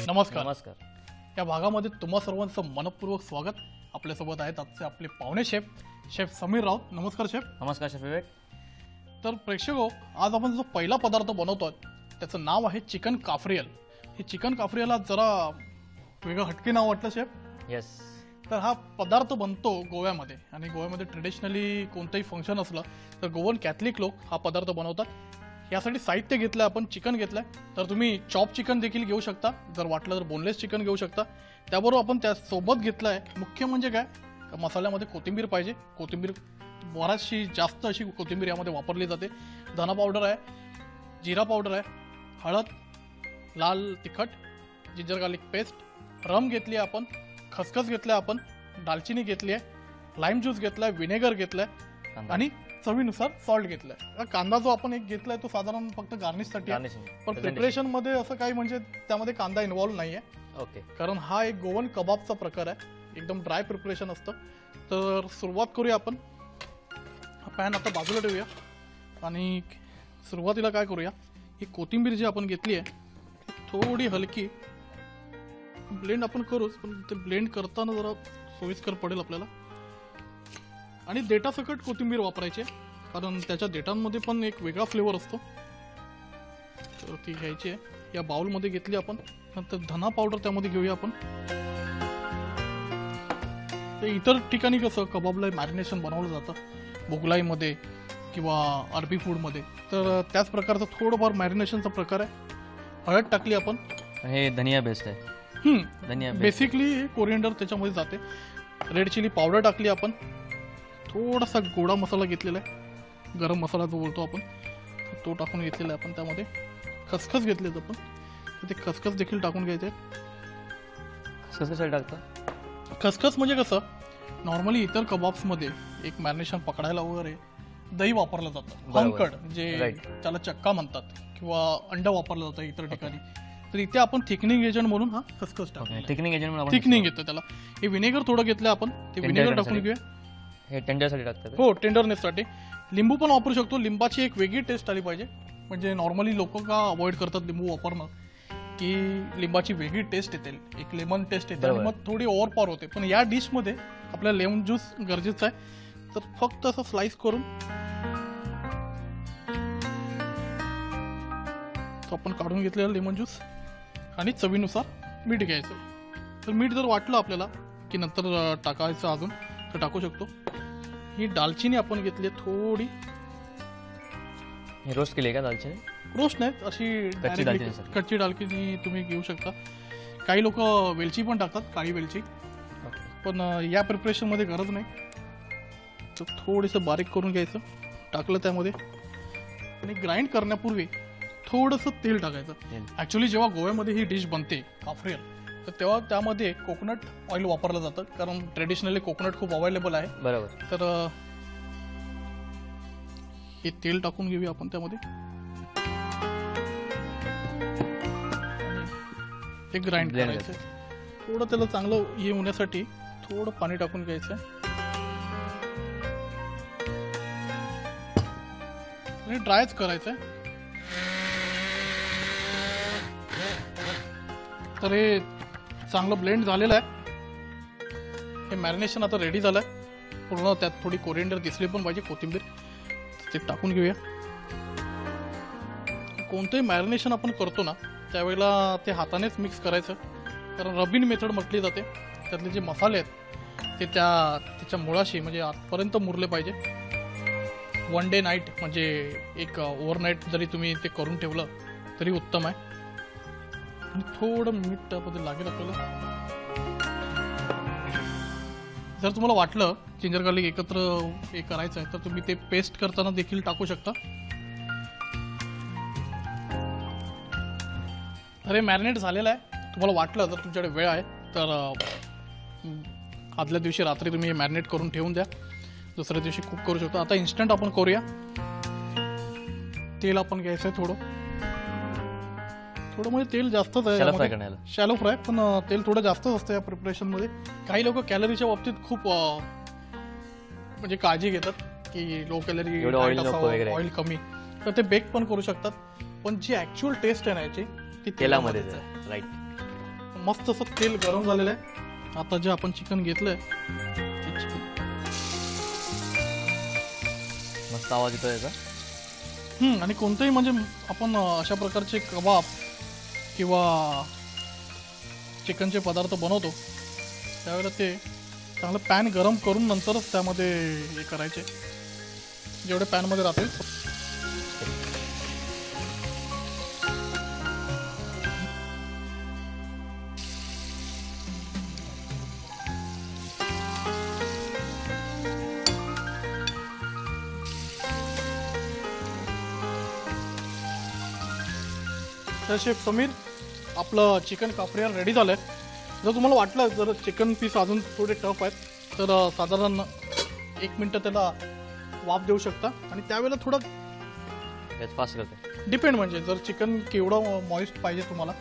नमस्कार नमस्कार। या भागामध्ये तुम्हा सर्वांचं मनपूर्वक स्वागत। आपल्यासोबत आहेत आजचे आपले पाहुणे शेफ समीर राऊत। नमस्कार शेफ। नमस्कार शेफ विवेक। तर प्रेक्षको, आज आपण जो पहिला पदार्थ बनवतोय त्याचं नाव आहे चिकन काफ्रियल। हे चिकन काफ्रियल जरा वेगळं हटके नाव वाटलं शेफ? येस। तर हा पदार्थ बनतो गोव्यामध्ये आणि गोव्यामध्ये ट्रेडिशनली कोणतंही फंक्शन असलं तर गोवन कॅथलिक लोक हा पदार्थ बनवतात। यासाठी साहित्य घेतलं आपण, चिकन घेतलंय, तर तुम्ही चॉप चिकन देखील घेऊ शकता, जर वाटलं तर बोनलेस चिकन घेऊ शकता। त्याबरोबर आपण त्यासोबत घेतलंय मुख्य म्हणजे काय, मसाल्यामध्ये कोथिंबीर पाहिजे। कोथिंबीर बराचशी जास्त अशी कोथिंबीर यामध्ये वापरली जाते। धना पावडर आहे, जिरा पावडर आहे, हळद, लाल तिखट, जिंजर गार्लिक पेस्ट, रम घेतली आपण, खसखस घेतल्या आपण, दालचिनी घेतली आहे, लाईम ज्यूस घेतलाय, विनेगर घेतलाय आणि चवीनुसार सॉल्ट घेतलाय। कांदा जो आपण एक घेतलाय तो साधारण फक्त गार्निशसाठी आहे, पण प्रिपरेशन मध्ये असं काही म्हणजे त्यामध्ये कांदा इन्व्हॉल्व नाहीये। ओके, कारण हा एक गोवन कबाबचा प्रकार आहे, एकदम ड्राय प्रिपरेशन असतं। तर सुरुवात करूया आपण। हा पॅन आता बाजूला ठेवूया आणि सुरुवातीला काय करूया, ही कोथिंबीर जी आपण घेतली आहे थोडी हलकी ब्लेंड आपण करूच, पण ते ब्लेंड करताना जरा सोयीस्कर पडेल आपल्याला। आणि देठासकट कोथिंबीर वापरायची, कारण त्याच्या देठांमध्ये पण एक वेगळा फ्लेवर असतो। तर ती घ्यायची आहे, या बाउलमध्ये घेतली आपण। नंतर धना पावडर त्यामध्ये घेऊया आपण। ते इतर ठिकाणी कसं कबाबला मॅरिनेशन बनवलं जातं, मोगलाईमध्ये किंवा अरबी फूडमध्ये, तर त्याच प्रकारचं थोडंफार मॅरिनेशनचा प्रकार आहे। हळद टाकली आपण, हे धनिया बेस्ट आहे। धनिया बेसिकली कोरिएंडर त्याच्यामध्ये जाते। रेड चिली पावडर टाकली आपण, थोडासा गोडा मसाला घेतलेला आहे, गरम मसाला जो बोलतो आपण तो टाकून घेतलेला आहे आपण। त्यामध्ये खसखस घेतलेत आपण, तर ते खसखस देखील टाकून घ्यायचे। खसखस कशाला टाकता? खसखस म्हणजे कसं, नॉर्मली इतर कबाब्समध्ये एक मॅरिनेशन पकडायला वगैरे दही वापरलं जातं, हंकड जे त्याला चक्का म्हणतात, किंवा अंड वापरलं जातं इतर ठिकाणी। तर इथे आपण थिकनिंग एजंट म्हणून हा खसखस टाकतो। थिकनिंग येतं त्याला। हे विनेगर थोडं घेतलं आपण, ते विनेगर टाकून घेऊया। हे टेंडरसाठी टाकतात? हो, टेंडरनेससाठी। लिंबू पण वापरू शकतो, लिंबाची एक वेगळी टेस्ट आली पाहिजे। म्हणजे नॉर्मली लोक का अवॉइड करतात लिंबू वापरणं, की लिंबाची वेगळी टेस्ट येते, एक लेमन टेस्ट येते आणि मग थोडी ओव्हरपॉवर होते। पण या डिशमध्ये आपल्याला लेमन ज्यूस गरजेचं आहे, तर फक्त असं स्लाइस करून तो आपण काढून घेतलेला लेमन ज्यूस आणि चवीनुसार मीठ घ्यायचं। तर मीठ जर वाटलं आपल्याला की नंतर टाकायचं अजून तर टाकू शकतो। ही दालचिनी आपण घेतली थोडी, रोस्ट केली का दालचिनी? रोस्ट नाही, अशी कच्ची दालचिनी तुम्ही घेऊ शकता। काही लोक वेलची पण टाकतात, काळी वेलची, पण या प्रिपरेशन मध्ये गरज नाही। तर थोडंसं बारीक करून घ्यायचं, टाकलं त्यामध्ये, आणि ग्राइंड करण्यापूर्वी थोडंसं तेल टाकायचं। ऍक्च्युली जेव्हा गोव्यामध्ये ही डिश बनते काफ्रियल, तर तेव्हा त्यामध्ये कोकोनट ऑइल वापरलं जातं, कारण ट्रेडिशनली कोकोनट खूप अवेलेबल आहे। बरोबर। तर हे तेल टाकून घेऊया आपण त्यामध्ये, हे ग्राइंड करायचं। थोडं त्याला चांगलं हे होण्यासाठी थोडं पाणी टाकून घ्यायचं आणि ड्रायच करायचंय। तर हे चांगलं ब्लेंड झालेलं आहे, हे मॅरिनेशन आता रेडी झालंय पूर्ण। त्यात थोडी कोरिएंडर दिसली पण पाहिजे, कोथिंबीर, ते टाकून घेऊया। कोणतंही मॅरिनेशन आपण करतो ना त्यावेळेला ते हातानेच मिक्स करायचं, कारण रबिन मेथड म्हटली जाते। त्यातले जे मसाले आहेत ते त्याच्या मुळाशी म्हणजे आतपर्यंत मुरले पाहिजे। वन डे नाईट म्हणजे एक ओव्हरनाईट जरी तुम्ही ते करून ठेवलं तरी उत्तम आहे। आणि थोडं मीठ त्यामध्ये लागेल आपल्याला। जर तुम्हाला वाटलं जिंजर गार्लिक एकत्र हे करायचं आहे तर तुम्ही ते पेस्ट करताना देखील टाकू शकता, तर हे मॅरिनेट झालेलं आहे. तुम्हाला वाटलं जर तुमच्याकडे वेळ आहे तर आदल्या दिवशी रात्री तुम्ही हे मॅरिनेट करून ठेवून द्या, दुसऱ्या दिवशी कुक करू शकता. आता इन्स्टंट आपण करूया. तेल आपण घ्यायचं आहे थोडं म्हणजे तेल जास्तच आहे, Shallow fry करण्याला. शॅलो फ्राय, पण तेल थोडं जास्तच असतं या प्रिपरेशनमध्ये. काही लोक कॅलरीच्या बाबतीत खूप म्हणजे काळजी घेतात की लो कॅलरी एवढं oil नको वगैरे. ऑइल कमी, तर ते बेक पण करू शकतात. पण जी ऍक्च्युअल टेस्ट आहे ना याची ती तेलामध्ये तेलामध्येच आहे. राईट. मस्त असं तेल गरम झालेलं आहे. आता जे आपण चिकन घेतलंय ते चिकन मस्त आवाज येतोय याचा. आणि कोणतंही म्हणजे आपण अशा प्रकारचे कबाब किंवा चिकनचे पदार्थ बनवतो त्यावेळेला ते चांगलं पॅन गरम करून नंतरच त्यामध्ये हे करायचे, जेवढे पॅनमध्ये राहतील. तर शेफ समीर, आपलं चिकन काफ्रियल रेडी झालंय. जर तुम्हाला वाटलं जर चिकन पीस अजून थोडे टफ आहेत तर साधारण 1 मिनिट त्याला वाफ देऊ शकता. आणि त्यावेळेला थोडं फास्ट करते. डिपेंड, म्हणजे जर चिकन केवढं मॉइस्ट पाहिजे तुम्हाला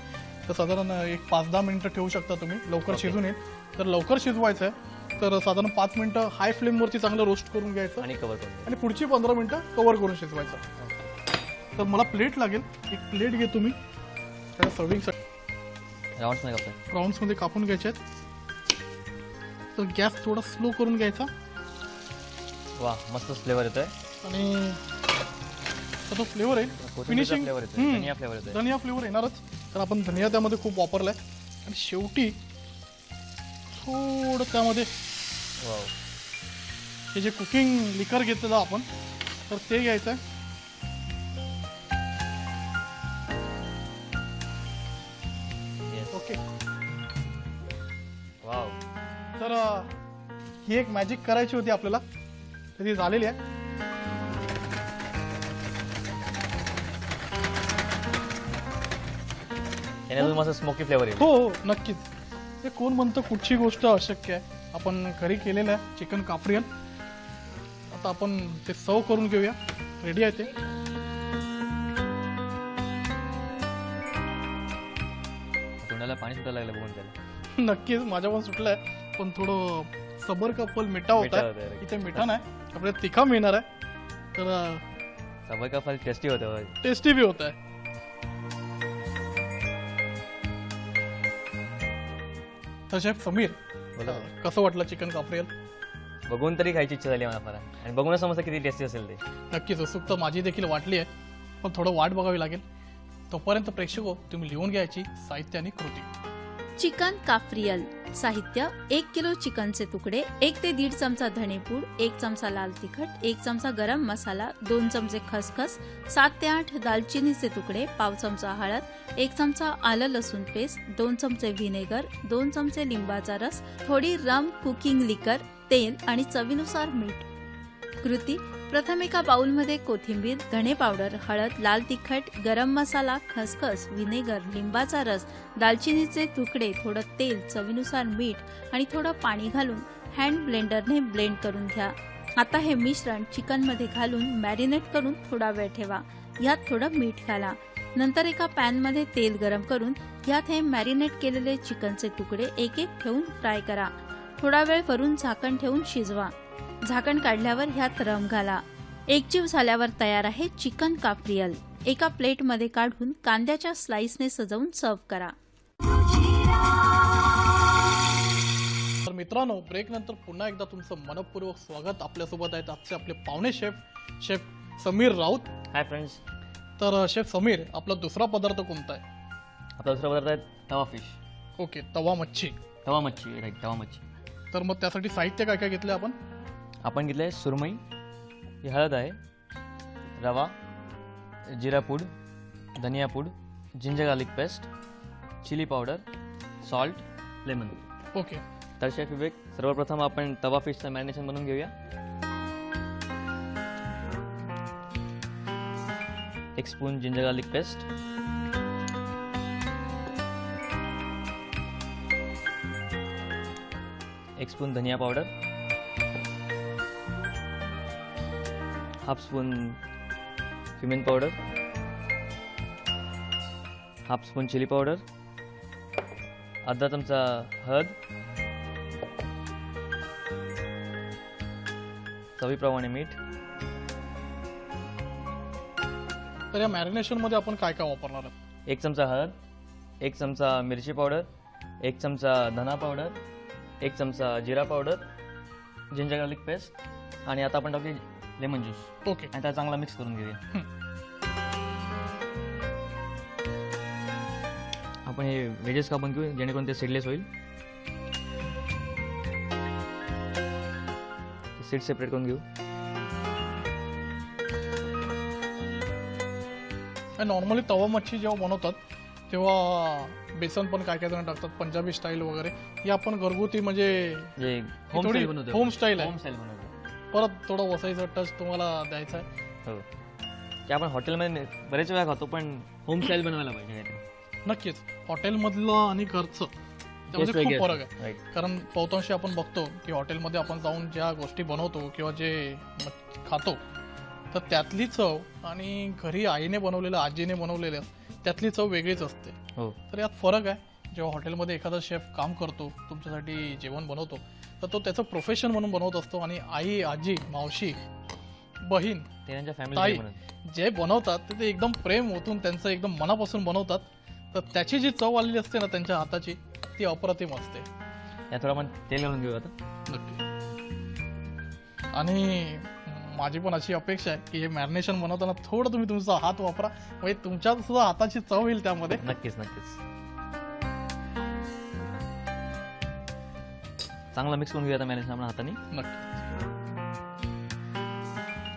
तर साधारण 5-10 मिनिटं ठेवू शकता तुम्ही, लवकर शिजून येईल. तर लवकर शिजवायचं आहे तर साधारण 5 मिनिटं हाय फ्लेमवरती चांगलं रोस्ट करून घ्यायचं आणि कव्हर करून आणि पुढची 15 मिनिटं कव्हर करून शिजवायचं. तर मला प्लेट लागेल, एक प्लेट घे तुम्ही. त्याला सर्विंगसाठी राऊंड्स नाही करते. राऊंड्समध्ये कापून घ्यायचे आहेत. तर गॅस थोडा स्लो करून घ्यायचा वा, मस्त फ्लेवर येतोय. आणि तो फ्लेवर आहे फिनिशिंग, फ्लेवर येतोय, धनिया फ्लेवर येतोय. धनिया फ्लेवर येणारच. तर आपण धनिया त्यामध्ये खूप वापरलाय. आणि शेवटी थोडं त्यामध्ये वाव. हे जे कुकिंग लिकर घेतलेलं आपण तर ते घ्यायचं आहे. Yes. ओके. वाव. तर ही एक मॅजिक करायची होती आपल्याला, तर ती झालेली आहे. याने अजून मस्त स्मोकी फ्लेवर येईल. हो नक्कीच. हे कोण म्हणतं कुठची गोष्ट अशक्य आहे. आपण घरी केलेलं आहे चिकन काफ्रियल. आता आपण ते सर्व करून घेऊया. रेडी आहे ते. तोंडाला पाणी सुटायला लागलं बघून त्याला. नक्कीच माझ्या पण सुटलंय, पण थोडं सबर का फल मिठा होता मिठा है. होता है. इथे मिठा नाही, आपल्याला तिखा मिळणार आहे. तर सबर का फल टेस्टी होतं. टेस्टी भी होत आहे. तर शेफ समीर, बोला. कसं वाटलं चिकन काफ्रियल? बघून तरी खायची इच्छा झाली मला फार. आणि बघूनच समजतं किती टेस्टी असेल ते. नक्कीच उत्सुकता माझी देखील वाटली आहे, पण थोडं वाट बघावी लागेल. तोपर्यंत प्रेक्षको तुम्ही लिहून घ्यायची साहित्य आणि कृती. चिकन काफ्रियल. साहित्य: 1 किलो चिकनचे तुकडे, 1 ते 1.5 चमचा धणेपूड, 1 चमचा लाल तिखट, 1 चमचा गरम मसाला, 2 चमचे खसखस, 7 ते 8 दालचिनीचे तुकडे, पाव चमचा हळद, 1 चमचा आलं लसूण पेस्ट, 2 चमचे व्हिनेगर, 2 चमचे लिंबाचा रस, थोडी रम कुकिंग लिकर, तेल आणि चवीनुसार मीठ. कृती: प्रथम एका बाउलमध्ये कोथिंबीर, धणे पावडर, हळद, लाल तिखट, गरम मसाला, खसखस, व्हिनेगर, लिंबाचा रस, दालचिनीचे तुकडे, थोडं तेल, चवीनुसार मीठ आणि थोडं पाणी घालून हँड ब्लेंडरने ब्लेंड करून घ्या. आता हे मिश्रण चिकनमध्ये घालून मॅरिनेट करून थोडा वेळ ठेवा. यात थोडं मीठ घाला. नंतर एका पॅनमध्ये तेल गरम करून यात हे मॅरिनेट केलेले चिकनचे तुकडे एक एक ठेवून फ्राय करा. थोडा वेळ वरून झाकण ठेवून शिजवा. झाकण काढल्यावर ह्यात रम घाला. एकजीव झाल्यावर तयार आहे चिकन काफ्रियल. एका प्लेटमध्ये काढून कांद्याच्या स्लाइसने सजवून सर्व्ह करा. तर मित्रांनो, ब्रेक नंतर पुन्हा एकदा तुमचं मनपूर्वक स्वागत. आपल्यासोबत आहेत आजचे आपले पाहुणे chef Sameer Raut. Hi friends. तर शेफ समीर, आपला दुसरा पदार्थ कोणता आहे? आपला दुसरा पदार्थ आहे तवा फिश. ओके, तवा मच्छी. तवा मच्छी, राईट, तवा मच्छी. तर मग त्यासाठी साहित्य काय काय घेतलंय आपण? आपण घेतलंय सुरमई, ही हळद आहे, रवा, जिरा पूड, धनिया पूड, ginger garlic paste, chilli powder, salt, lemon. Okay. तर शेफ विवेक, सर्वप्रथम आपण तवा फिशचं मॅरिनेशन बनवून घेऊया. 1 spoon ginger garlic paste, 1 spoon धनिया powder, half spoon cumin powder, half spoon chilli powder, अर्धा चमचा हळद, चवीप्रमाणे मीठ. तर या मॅरिनेशन मध्ये आपण काय काय वापरणार आहोत? 1 चमचा हळद, 1 चमचा मिरची पावडर, 1 चमचा धना पावडर, 1 चमचा जिरा पावडर, जिंजर गार्लिक पेस्ट आणि आता आपण टाकू लेमन ज्यूस ओके. आणि त्याला चांगला मिक्स करून घेऊया. आपण हे व्हेजेस कापून घेऊ जेणेकरून ते सीडलेस होईल. सीड सेपरेट करून घेऊ. नॉर्मली तवा मच्छी जेव्हा बनवतात तेव्हा बेसन पण काय काय जण टाकतात, पंजाबी स्टाईल वगैरे. ही आपण घरगुती म्हणजे जे थोडी होम स्टाईल आहे. होम स्टाईल बनवतो. परत थोडं वसाईचा टच तुम्हाला द्यायचा आहे. हो, ते आपण हॉटेलमध्ये बरेच वेळा खातो पण होम स्टाईल बनवायला पाहिजे काहीतरी. नक्कीच हॉटेलमधलं आणि घरचं त्यामध्ये खूप फरक आहे. Right. कारण बहुतांशी आपण बघतो की हॉटेलमध्ये आपण जाऊन ज्या गोष्टी बनवतो किंवा जे खातो तर त्यातली चव आणि घरी आईने बनवलेलं, आजीने बनवलेलं त्यातली चव वेगळीच असते. हो, तर यात फरक आहे. जेव्हा हॉटेलमध्ये एखादा शेफ काम करतो, तुमच्यासाठी जेवण बनवतो, तर तो त्याचं प्रोफेशन म्हणून बनवत असतो आणि आई, आजी, मावशी, बहीण, ते त्यांच्या ताई फॅमिली जे बनवतात ते एकदम प्रेम ओतून त्यांचं एकदम मनापासून बनवतात. तर त्याची जी चव आलेली असते ना त्यांच्या हाताची, ती अप्रतिम असते. या थोडं आपण तेल घालून घेऊ आता. नक्की. आणि माझी पण अशी अपेक्षा आहे की हे मॅरिनेशन बनवताना थोडं तुम्ही तुमचा हात वापरा, म्हणजे तुमच्या सुद्धा हाताची चव येईल त्यामध्ये. नक्कीच नक्कीच. चांगला मिक्स करून घेऊया आता मॅरिनेशन आपण हाताने. नक्की.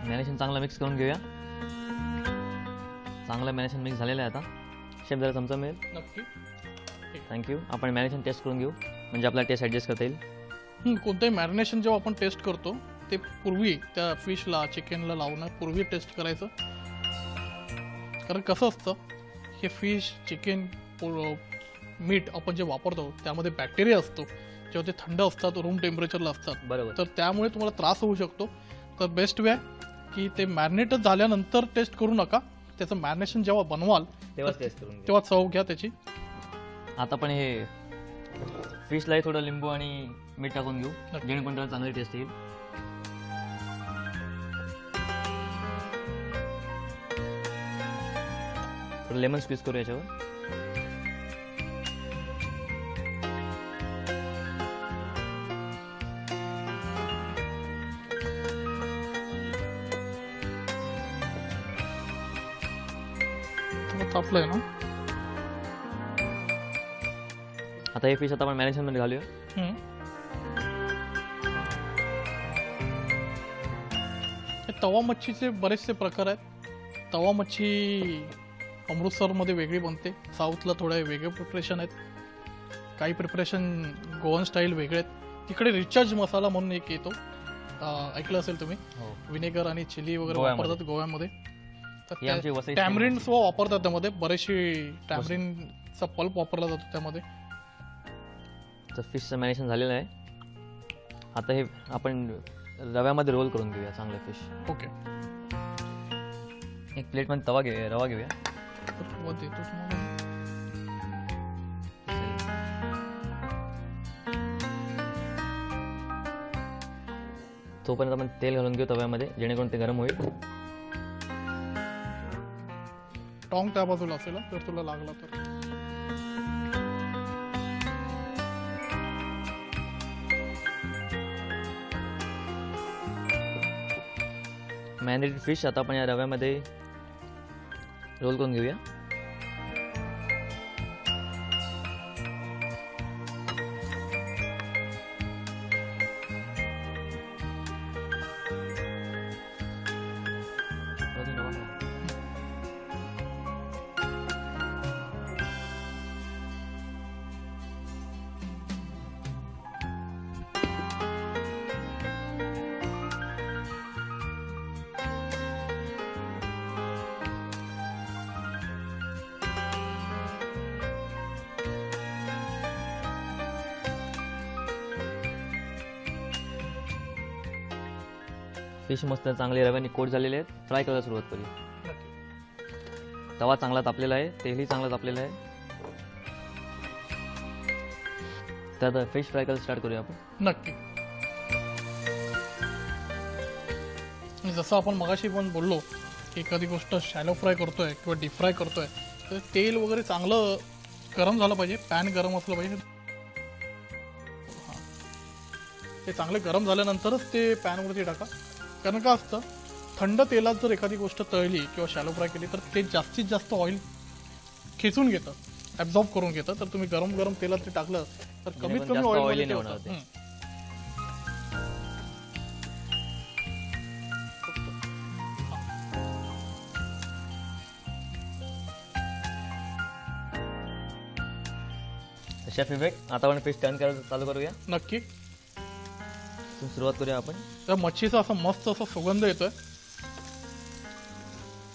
मॅरिनेशन चांगला मिक्स करून घेऊया. चांगलं मॅरिनेशन मिक्स झालेलं आहे आता. शेफ जरा चमचा मिळेल. नक्की. थँक्यू. आपण मॅरिनेशन टेस्ट करून घेऊ म्हणजे आपला टेस्ट ॲडजस्ट करता येईल. कोणतंही मॅरिनेशन जेव्हा आपण टेस्ट करतो ते पूर्वी त्या फिशला, चिकनला लावण्यापूर्वी टेस्ट करायचं. कारण कसं असतं, हे फिश, चिकन, मीठ आपण जे वापरतो त्यामध्ये बॅक्टेरिया असतो. जेव्हा ते थंड असतात, रूम टेम्परेचरला असतात, बरोबर. तर त्यामुळे तुम्हाला त्रास होऊ शकतो. तर बेस्ट वे की ते मॅरिनेट झाल्यानंतर टेस्ट करू नका. त्याचं मॅरिनेशन जेव्हा बनवाल तेव्हाच टेस्ट करून घेऊ. तेव्हा चव घ्या त्याची. आता पण हे फिशलाही थोडं लिंबू आणि मीठ टाकून घेऊ नक्की. जेणेकरून त्याला चांगली टेस्ट येईल. थोडं लेमन स्क्वीज करू याच्यावर. तापलंय ना. आता हे फिश आता आपण मॅरिनेशन मध्ये घालूया. हे तवा मच्छीचे बरेचसे प्रकार आहेत. तवा मच्छी अमृतसरमध्ये वेगळी बनते, साऊथला थोडे वेगळे प्रिपरेशन आहेत, काही प्रिपरेशन गोवन स्टाईल वेगळे आहेत. तिकडे रिचार्ज मसाला म्हणून एक येतो, ऐकलं असेल तुम्ही. विनेगर आणि चिली वगैरे गोव्यामध्ये. वापरतात गोव्यामध्ये. ही आमची वसई टॅमरिन वापरतात त्यामध्ये, बरेचशी टॅमरिनचा पल्प वापरला जातो त्यामध्ये. तर फिशचं मॅरिनेशन झालेलं आहे. आता हे आपण रव्यामध्ये रोल करून घेऊया चांगलं फिश. ओके. एक प्लेटमध्ये रवा घेऊया. देतो तुम्हाला. तोपर्यंत आपण तेल घालून घेऊ तव्यामध्ये जेणेकरून ते गरम होईल. टॉंग त्या बाजूला असेल जर तुला लागला तर. मॅरिनेटेड फिश आता आपण या रव्यामध्ये रोल करून घेऊया. फिश मस्त चांगले रव्याने कोट झालेले आहेत. फ्राय करायला सुरुवात करूया. तवा चांगला तापलेला आहे, तेलही चांगला तापलेलं आहे. तर आता फिश फ्राय करायला स्टार्ट करूया आपण. नक्की. आणि जसं आपण मगाशी पण बोललो की एखादी गोष्ट शॅलो फ्राय करतोय किंवा डीप फ्राय करतोय तर तेल वगैरे चांगलं गरम झालं पाहिजे, पॅन गरम असलं पाहिजे. ते चांगले गरम झाल्यानंतरच ते पॅनवरती टाका. कारण का असतं, थंड तेलात जर एखादी गोष्ट तळली किंवा शॅलो फ्राय केली तर ते जास्तीत जास्त ऑइल खेचून घेतं, ॲब्झॉर्ब करून घेतं. तर तुम्ही गरम गरम तेलात ते टाकलं तर कमीत कमी जास्त ऑइल oily नाही होणार ते. शेफ विवेक, आता आपण फिश टर्न करायला चालू करूया. नक्की. सुरुवात करूया आपण. त्या मच्छीचा असा मस्त असा सुगंध येतोय.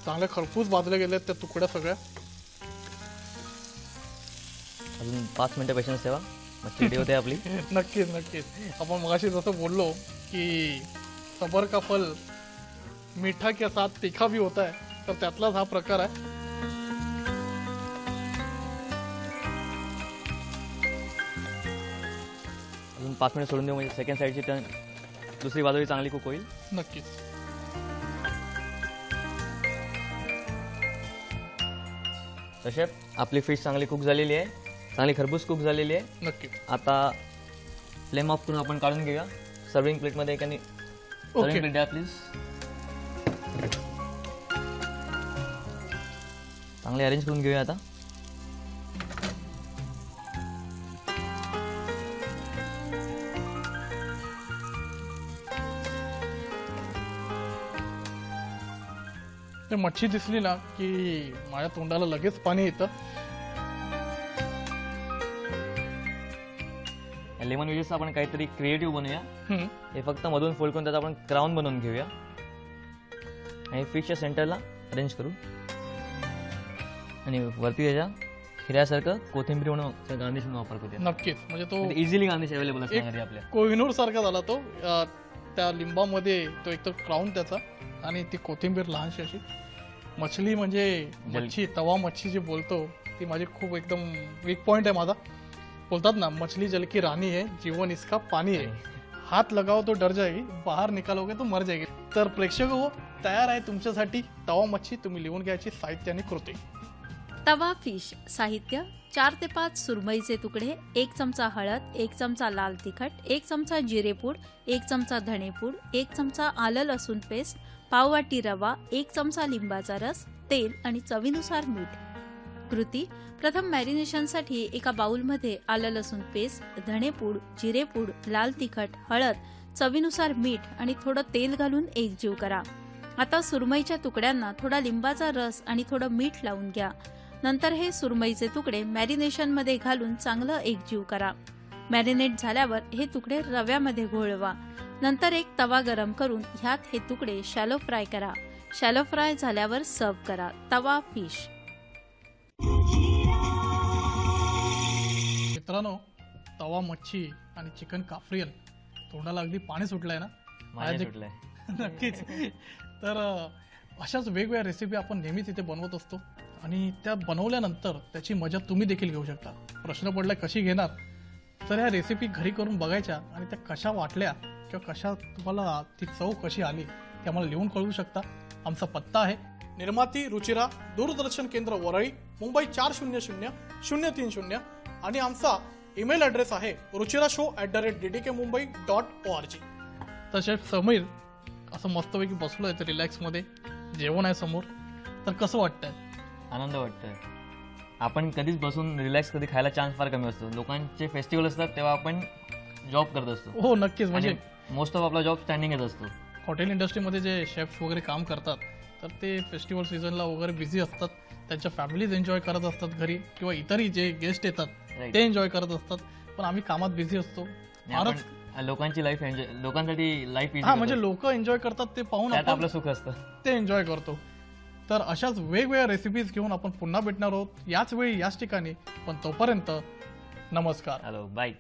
चांगले खरपूस भाजले गेलेत त्या तुकड्या सगळ्या. अजून 5 मिनिटं पेशन्स ठेवा, मच्छी रेडी होते आपली. नक्कीच नक्कीच. आपण मगाशी जसं बोललो की सबर का फल मीठा के साथ तीखा भी होता है, तर त्यातलाच हा प्रकार आहे. अजून 5 मिनिट सोडून देऊ, म्हणजे सेकंड साईडची टर्न दुसरी बाजूही चांगली कुक होईल. नक्कीच. तर शेफ, आपली फिश चांगली कुक झालेली आहे, चांगली खरपूस कुक झालेली आहे. नक्की. आता फ्लेम ऑफ करून आपण काढून घेऊया. सर्विंग प्लेटमध्ये एकाने सर्विंग प्लेट द्या प्लीज. चांगले अरेंज करून घेऊया आता. ते मच्छी दिसली ना की माझ्या तोंडाला लगेच पाणी येतं. लेमन वेजेस आपण काहीतरी क्रिएटिव्ह बनवूया. हम्म. हे फक्त मधून फोल्ड करून त्याचा आपण क्राउन बनवून घेऊया आणि फिशच्या सेंटरला अरेंज करू आणि वरती त्याच्या हिऱ्यासारखं कोथिंबीर म्हणून गार्निश म्हणून वापर करूया. नक्कीच. म्हणजे तो इझिली गार्निश अवेलेबल असणार आहे आपल्या. कोहिनूर सारखा झाला तो. त्या लिंबामध्ये तो एक तर क्राऊन त्याचा आणि ती कोथिंबीर लहानशी अशी. मछली म्हणजे मच्छी, तवा मच्छी जी बोलतो ती माझी खूप एकदम वीक पॉइंट आहे माझा. बोलतात ना, मछली जल की रानी है, जीवन इसका पानी है, हात लगाओ तो डर जाएगी, बाहेर निकालोगे तो मर जाएगी. तर प्रेक्षक हो, तयार आहे तुमच्यासाठी तवा मच्छी. तुम्ही लिहून घ्यायची साहित्य आणि कृती. तवा फिश. साहित्य: 4 ते 5 सुरमईचे तुकडे, 1 चमचा हळद, 1 चमचा लाल तिखट, 1 चमचा जिरेपूड, 1 चमचा धणेपूड, 1 चमचा आलं लसूण पेस्ट, पाववाटी रवा, 1 चमचा लिंबाचा रस, तेल आणि चवीनुसार मीठ. कृती: प्रथम मॅरिनेशनसाठी एका बाउलमध्ये आलं लसूण पेस्ट, धणेपूड, जिरेपूड, लाल तिखट, हळद, चवीनुसार मीठ आणि थोडं तेल घालून एकजीव करा. आता सुरमईच्या तुकड्यांना थोडा लिंबाचा रस आणि थोडं मीठ लावून घ्या. नंतर हे सुरमईचे तुकडे मॅरिनेशनमध्ये घालून चांगलं एकजीव करा. मॅरिनेट झाल्यावर हे तुकडे रव्यामध्ये घोळवा. नंतर एक तवा गरम करून ह्यात हे तुकडे शॅलो फ्राय करा. शॅलो फ्राय झाल्यावर सर्व्ह करा. तवा फिश. मित्रांनो, तवा मच्छी आणि चिकन काफ्रियल, तोंडाला अगदी पाणी सुटलंय ना. माझ्या सुटलंय. नक्कीच. तर अशाच वेगवेगळ्या रेसिपी आपण नेहमीच इथे बनवत असतो आणि त्या बनवल्यानंतर त्याची मजा तुम्ही देखील घेऊ शकता. प्रश्न पडलाय कशी घेणार, तर ह्या रेसिपी घरी करून बघायच्या आणि त्या कशा वाटल्या किंवा कशा तुम्हाला ती चव कशी आली ते आम्हाला लिहून कळवू शकता. आमचा पत्ता आहे निर्माती रुचिरा, दूरदर्शन केंद्र वरळी, मुंबई 400030 आणि आमचा ईमेल ॲड्रेस आहे ruchirashow@ddkmumbai.org. तर शेफ समीर असं मस्तपैकी बसलोय तर रिलॅक्समध्ये, जेवण आहे समोर, तर कसं वाटतंय? आनंद वाटतोय. आपण कधीच बसून रिलॅक्स कधी खायला चान्स फार कमी असतो. लोकांचे फेस्टिवल असतात तेव्हा आपण जॉब करत असतो. हो नक्कीच. म्हणजे मोस्ट ऑफ आपला जॉब स्टँडिंगच असतो. हॉटेल इंडस्ट्रीमध्ये जे शेफ्स वगैरे काम करतात तर ते फेस्टिवल सीझनला वगैरे बिझी असतात. त्यांच्या फॅमिलीज एन्जॉय करत असतात घरी, किंवा इतरही जे गेस्ट येतात ते एन्जॉय करत असतात. पण आम्ही कामात बिझी असतो. फारच लोकांची लाईफ एन्जॉय, लोकांसाठी लाईफ हा, म्हणजे लोक एन्जॉय करतात ते पाहून त्यात आपण आपलं सुख असतं. ते एन्जॉय करतो. तर अशाच वेगवेगळ्या रेसिपीज घेऊन आपण पुन्हा भेटणार आहोत याच वेळी याच ठिकाणी. पण तोपर्यंत नमस्कार. Hello, bye.